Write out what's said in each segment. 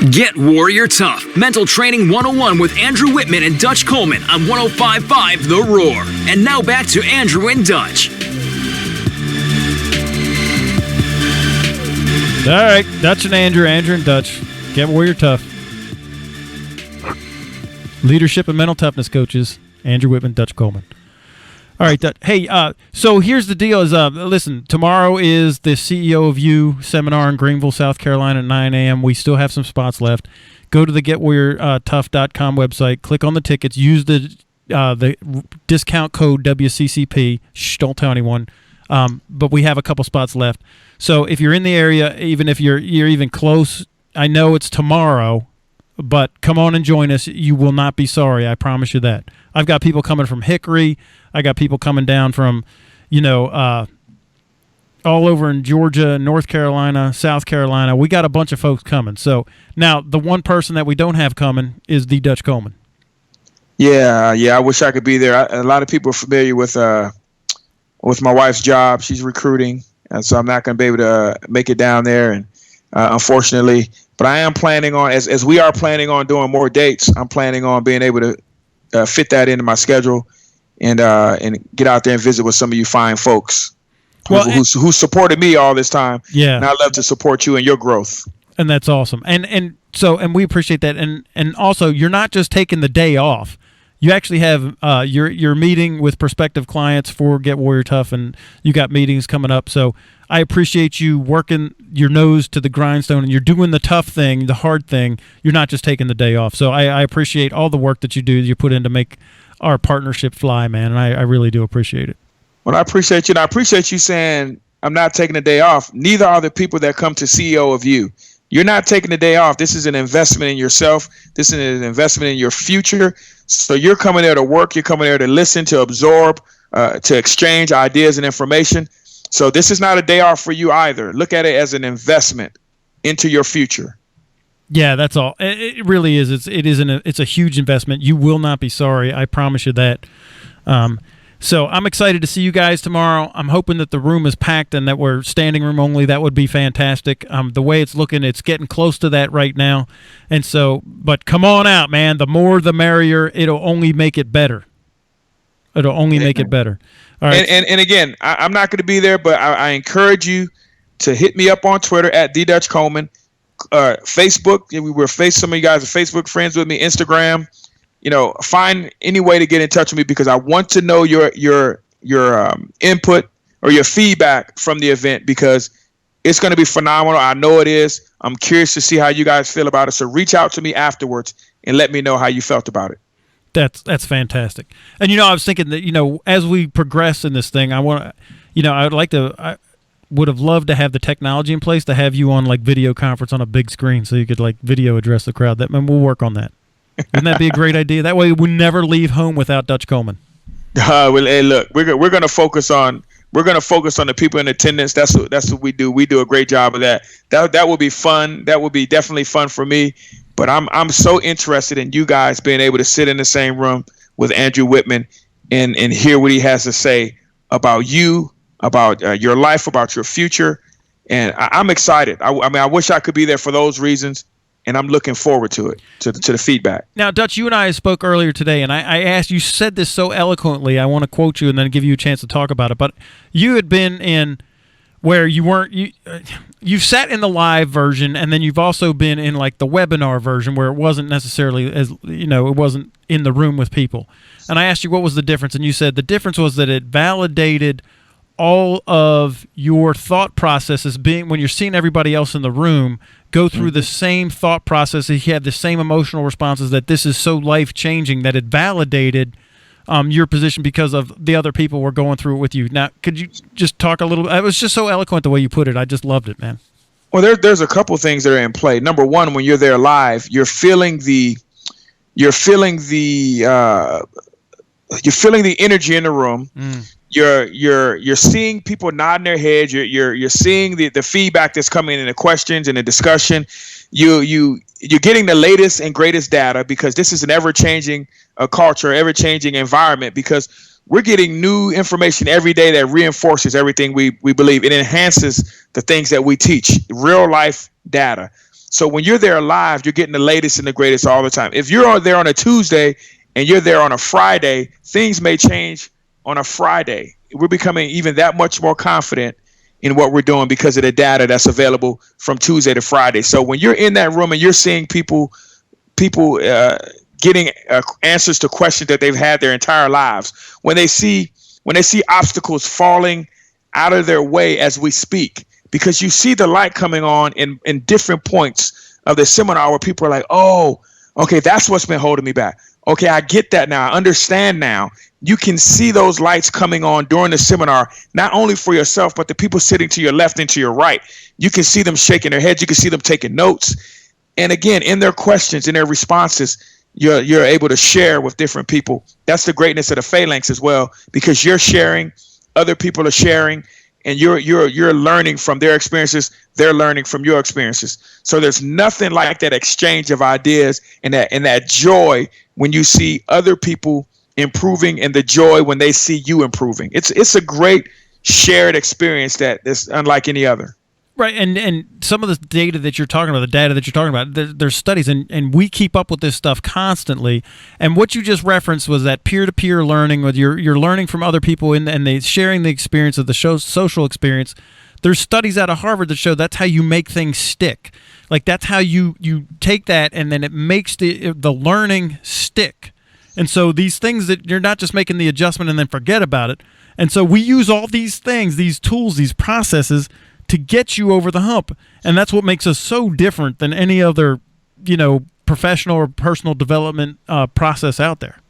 Get Warrior Tough, Mental Training 101 with Andrew Wittman and Dutch Coleman on 105.5 The Roar. And now back to Andrew and Dutch. All right, Dutch and Andrew and Dutch. Get Warrior Tough. Leadership and mental toughness coaches, Andrew Wittman, Dutch Coleman. All right, hey, so here's the deal is, listen, tomorrow is the CEO of You seminar in Greenville, South Carolina at 9 a.m. We still have some spots left. Go to the GetWarriorTough.com website, click on the tickets, use the discount code WCCP. Shh, don't tell anyone. But we have a couple spots left. So if you're in the area, even if you're even close, I know it's tomorrow, but come on and join us. You will not be sorry. I promise you that. I've got people coming from Hickory. I got people coming down from, all over in Georgia, North Carolina, South Carolina. We got a bunch of folks coming. So now the one person that we don't have coming is the Dutch Coleman. Yeah. I wish I could be there. A lot of people are familiar with my wife's job. She's recruiting, and so I'm not going to be able to make it down there, and unfortunately. But I am planning on, as we are planning on doing more dates, I'm planning on being able to fit that into my schedule and get out there and visit with some of you fine folks who supported me all this time. Yeah. And I'd love to support you in your growth. And that's awesome. And we appreciate that. And also, you're not just taking the day off. You actually have your meeting with prospective clients for Get Warrior Tough, and you got meetings coming up. So I appreciate you working your nose to the grindstone, and you're doing the tough thing, the hard thing. You're not just taking the day off. So I appreciate all the work that you put in to make our partnership fly, man, and I really do appreciate it. Well, I appreciate you, and I appreciate you saying I'm not taking the day off. Neither are the people that come to CEO of You. You're not taking the day off. This is an investment in yourself. This is an investment in your future. So you're coming there to work. You're coming there to listen, to absorb, to exchange ideas and information. So this is not a day off for you either. Look at it as an investment into your future. Yeah, that's all. It really is. It's a huge investment. You will not be sorry. I promise you that. So I'm excited to see you guys tomorrow. I'm hoping that the room is packed and that we're standing room only. That would be fantastic. The way it's looking, it's getting close to that right now. And so, but come on out, man. The more, the merrier. It'll only make it better. It'll only make it better. All right. And again, I'm not going to be there, but I encourage you to hit me up on Twitter at @DDutchColeman. Facebook, some of you guys are Facebook friends with me. Instagram. Find any way to get in touch with me because I want to know your input or your feedback from the event because it's going to be phenomenal. I know it is. I'm curious to see how you guys feel about it. So reach out to me afterwards and let me know how you felt about it. That's fantastic. And I was thinking that as we progress in this thing, I would have loved to have the technology in place to have you on like video conference on a big screen so you could like video address the crowd. We'll work on that. Wouldn't that be a great idea? That way we never leave home without Dutch Coleman. Well, hey, look, we're going to focus on the people in attendance. That's what we do. We do a great job of that. That will be fun. That will be definitely fun for me. But I'm so interested in you guys being able to sit in the same room with Andrew Wittman and hear what he has to say about you, about your life, about your future. And I'm excited. I wish I could be there for those reasons. And I'm looking forward to it, to the feedback. Now, Dutch, you and I spoke earlier today, and I asked, you said this so eloquently, I want to quote you and then give you a chance to talk about it. But you had been in where you weren't, you've sat in the live version, and then you've also been in like the webinar version where it wasn't necessarily as, it wasn't in the room with people. And I asked you what was the difference, and you said the difference was that it validated all of your thought processes being when you're seeing everybody else in the room go through the same thought processes, you have the same emotional responses, that this is so life-changing that it validated your position because of the other people were going through it with you. Now, could you just talk a little bit? It was just so eloquent the way you put it. I just loved it, man. Well, there's a couple things that are in play. Number one, when you're there live, you're feeling the energy in the room. You're seeing people nodding their heads. You're seeing the feedback that's coming in the questions and the discussion. You're getting the latest and greatest data because this is an ever-changing culture, ever-changing environment because we're getting new information every day that reinforces everything we believe. It enhances the things that we teach, real life data. So when you're there live, you're getting the latest and the greatest all the time. If you're there on a Tuesday and you're there on a Friday, things may change on a Friday. We're becoming even that much more confident in what we're doing because of the data that's available from Tuesday to Friday. So when you're in that room and you're seeing people getting answers to questions that they've had their entire lives, when they see obstacles falling out of their way as we speak, because you see the light coming on in different points of the seminar where people are like, oh, okay, that's what's been holding me back. Okay, I get that now. I understand now. You can see those lights coming on during the seminar, not only for yourself, but the people sitting to your left and to your right. You can see them shaking their heads. You can see them taking notes. And again, in their questions, in their responses, you're able to share with different people. That's the greatness of the Phalanx as well, because you're sharing, other people are sharing, and you're learning from their experiences. They're learning from your experiences. So there's nothing like that exchange of ideas and that joy when you see other people improving, and the joy when they see you improving. It's a great shared experience that is unlike any other. Right, and some of the data that you're talking about, there's studies, and we keep up with this stuff constantly. And what you just referenced was that peer-to-peer learning, where you're learning from other people and they sharing the experience of the social experience. There's studies out of Harvard that show that's how you make things stick. Like that's how you take that, and then it makes the learning stick. And so these things that you're not just making the adjustment and then forget about it. And so we use all these things, these tools, these processes to get you over the hump. And that's what makes us so different than any other, professional or personal development process out there.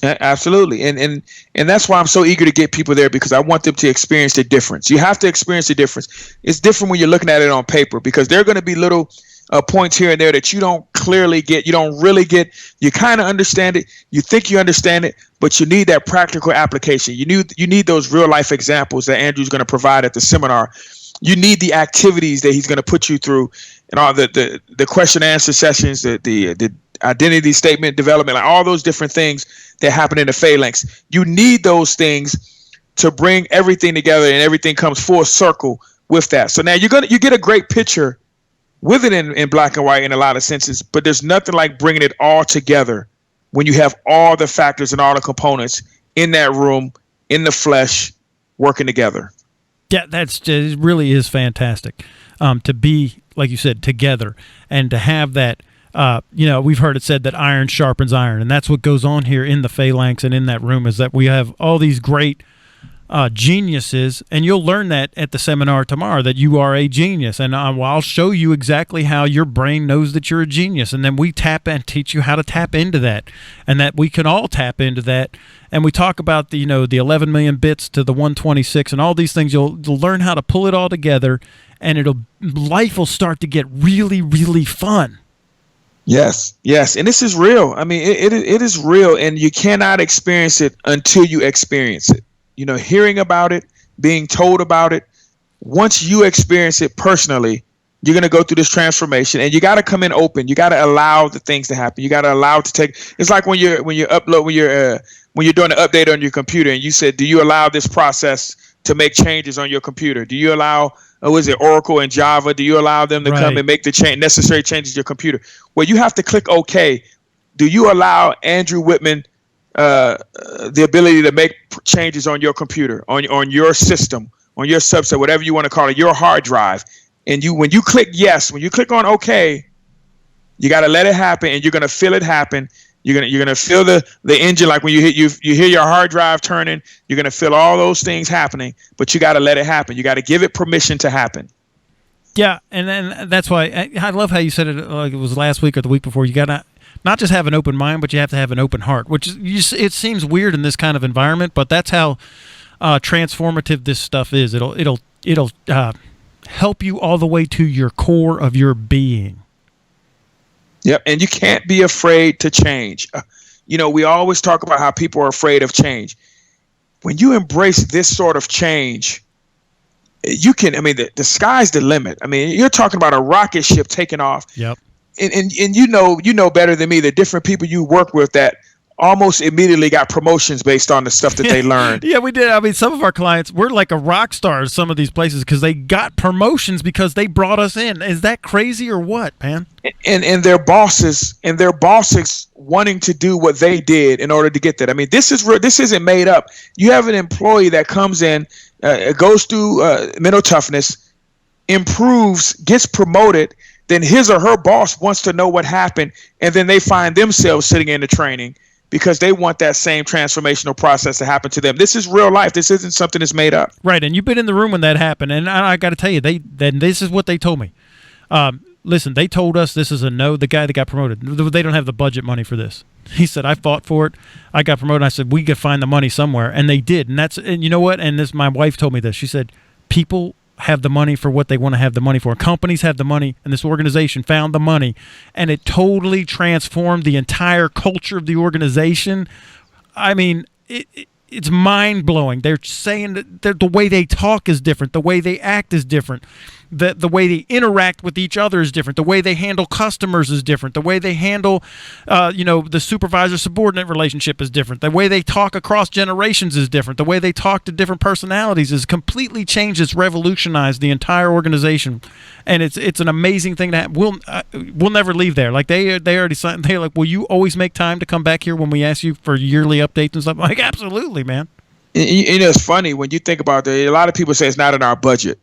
Absolutely. And that's why I'm so eager to get people there, because I want them to experience the difference. You have to experience the difference. It's different when you're looking at it on paper, because there are going to be little points here and there that you don't clearly get, you don't really get. You kind of understand it, you think you understand it, but you need that practical application. You need those real life examples that Andrew's going to provide at the seminar. You need the activities that he's going to put you through, and all the question and answer sessions, the identity statement development, like all those different things that happen in the Phalanx. You need those things to bring everything together, and everything comes full circle with that. So now you get a great picture with it in black and white in a lot of senses, but there's nothing like bringing it all together when you have all the factors and all the components in that room, in the flesh, working together. Yeah, it really is fantastic to be, like you said, together, and to have that. We've heard it said that iron sharpens iron, and that's what goes on here in the Phalanx and in that room, is that we have all these great geniuses, and you'll learn that at the seminar tomorrow, that you are a genius, and I'll show you exactly how your brain knows that you're a genius, and then we tap and teach you how to tap into that, and that we can all tap into that. And we talk about the 11 million bits to the 126 and all these things. You'll learn how to pull it all together, and life will start to get really, really fun. Yes, and this is real. I mean, it is real, and you cannot experience it until you experience it. Hearing about it, being told about it. Once you experience it personally, you're going to go through this transformation, and you got to come in open. You got to allow the things to happen. You got to allow it to take. It's like when you're doing an update on your computer, and you said, do you allow this process to make changes on your computer? Do you allow, is it Oracle and Java? Do you allow them to come and make the necessary changes to your computer? Well, you have to click OK. Do you allow Andrew Wittman the ability to make changes on your computer, on your system, on your subset, whatever you want to call it, your hard drive? And when you click yes, when you click on OK, you got to let it happen, and you're going to feel it happen. You're gonna feel the engine, like when you hear your hard drive turning. You're gonna feel all those things happening, but you got to let it happen. You got to give it permission to happen. Yeah, and then that's why I love how you said it, like it was last week or the week before. You got to not just have an open mind, but you have to have an open heart. Which it seems weird in this kind of environment, but that's how transformative this stuff is. It'll help you all the way to your core of your being. Yep, and you can't be afraid to change. We always talk about how people are afraid of change. When you embrace this sort of change, you can. I mean, the sky's the limit. I mean, you're talking about a rocket ship taking off. Yep. And you know better than me the different people you work with that almost immediately got promotions based on the stuff that they learned. Yeah, we did. I mean, some of our clients, we're like a rock star at some of these places because they got promotions because they brought us in. Is that crazy or what, man? And their bosses wanting to do what they did in order to get that. I mean, this is real. This isn't made up. You have an employee that comes in, goes through mental toughness, improves, gets promoted. Then his or her boss wants to know what happened, and then they find themselves sitting in the training because they want that same transformational process to happen to them. This is real life. This isn't something that's made up. Right, and you've been in the room when that happened, and I got to tell you, this is what they told me. Listen, they told us this is a no. The guy that got promoted, they don't have the budget money for this. He said, I fought for it. I got promoted. I said, we could find the money somewhere, and they did. And you know what? And my wife told me this. She said, people have the money for what they want to have the money for. Companies have the money, and this organization found the money, and it totally transformed the entire culture of the organization. I mean, it's mind-blowing. They're saying that the way they talk is different. The way they act is different. The way they interact with each other is different. The way they handle customers is different. The way they handle, the supervisor-subordinate relationship is different. The way they talk across generations is different. The way they talk to different personalities is completely changed. It's revolutionized the entire organization, and it's an amazing thing to have. We'll never leave there. Like they already signed. They're like, will you always make time to come back here when we ask you for yearly updates and stuff? I'm like, absolutely, man. It's funny when you think about it. A lot of people say it's not in our budget.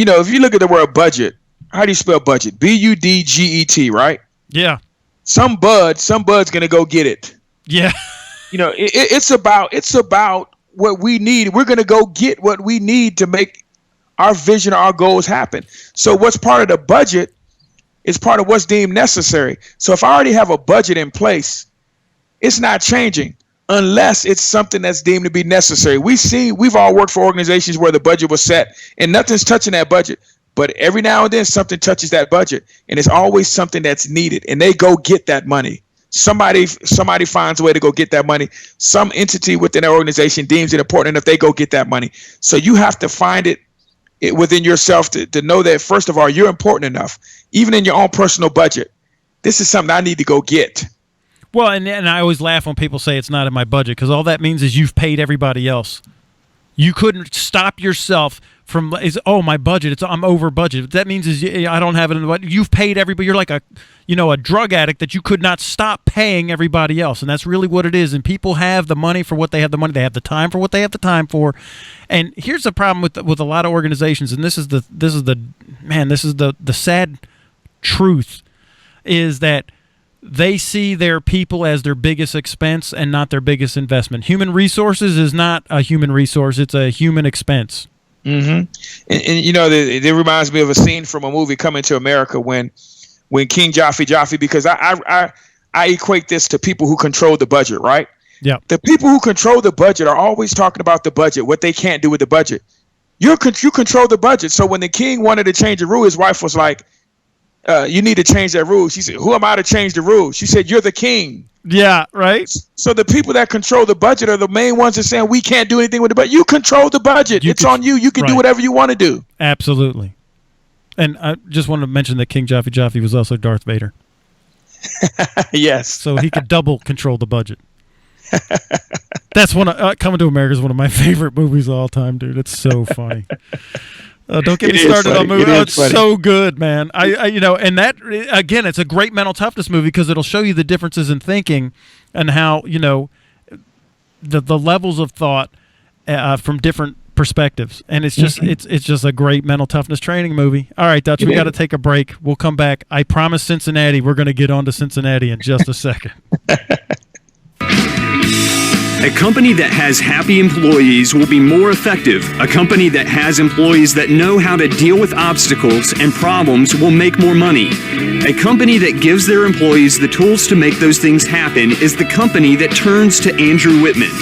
If you look at the word budget, how do you spell budget? Budget, right? Yeah. Some bud's gonna go get it. Yeah. It's about what we need. We're gonna go get what we need to make our vision, our goals happen. So what's part of the budget is part of what's deemed necessary. So if I already have a budget in place, it's not changing unless it's something that's deemed to be necessary. We've all worked for organizations where the budget was set and nothing's touching that budget. But every now and then something touches that budget, and it's always something that's needed, and they go get that money. Somebody finds a way to go get that money. Some entity within their organization deems it important enough, they go get that money. So you have to find it within yourself to know that, first of all, you're important enough, even in your own personal budget. This is something I need to go get. Well, and I always laugh when people say it's not in my budget, because all that means is you've paid everybody else. You couldn't stop yourself from my budget. I'm over budget. That means is I don't have it in the budget. You've paid everybody. You're like a drug addict that you could not stop paying everybody else, and that's really what it is. And people have the money for what they have the money. They have the time for what they have the time for. And here's the problem with a lot of organizations, and this is the sad truth, is that they see their people as their biggest expense and not their biggest investment. Human resources is not a human resource. It's a human expense. Mm-hmm. And it reminds me of a scene from a movie, Coming to America, when King Joffrey, because I equate this to people who control the budget, right? Yeah. The people who control the budget are always talking about the budget, what they can't do with the budget. You control the budget. So when the king wanted to change the rule, his wife was like, you need to change that rule. She said, who am I to change the rule? She said, you're the king. Yeah, right. So the people that control the budget are the main ones that saying we can't do anything with the budget. You control the budget. It's on you. You can do whatever you want to do. Absolutely. And I just wanted to mention that King Joffrey was also Darth Vader. Yes. So he could double control the budget. That's Coming to America is one of my favorite movies of all time, dude. It's so funny. Don't get me started on movies. It's so good, man. And that, again, it's a great mental toughness movie because it'll show you the differences in thinking and how, the levels of thought from different perspectives. And it's just it's just a great mental toughness training movie. All right, Dutch, we got to take a break. We'll come back. I promise Cincinnati. We're going to get on to Cincinnati in just a second. A company that has happy employees will be more effective. A company that has employees that know how to deal with obstacles and problems will make more money. A company that gives their employees the tools to make those things happen is the company that turns to Andrew Wittman.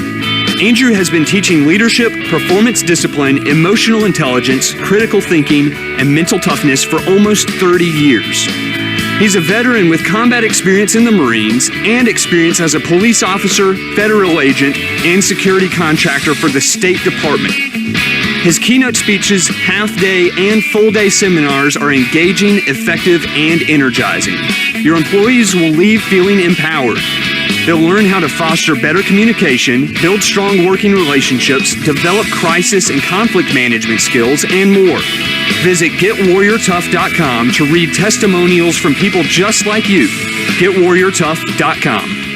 Andrew has been teaching leadership, performance discipline, emotional intelligence, critical thinking, and mental toughness for almost 30 years. He's a veteran with combat experience in the Marines and experience as a police officer, federal agent, and security contractor for the State Department. His keynote speeches, half-day and full-day seminars are engaging, effective, and energizing. Your employees will leave feeling empowered. They'll learn how to foster better communication, build strong working relationships, develop crisis and conflict management skills, and more. Visit GetWarriorTough.com to read testimonials from people just like you. GetWarriorTough.com.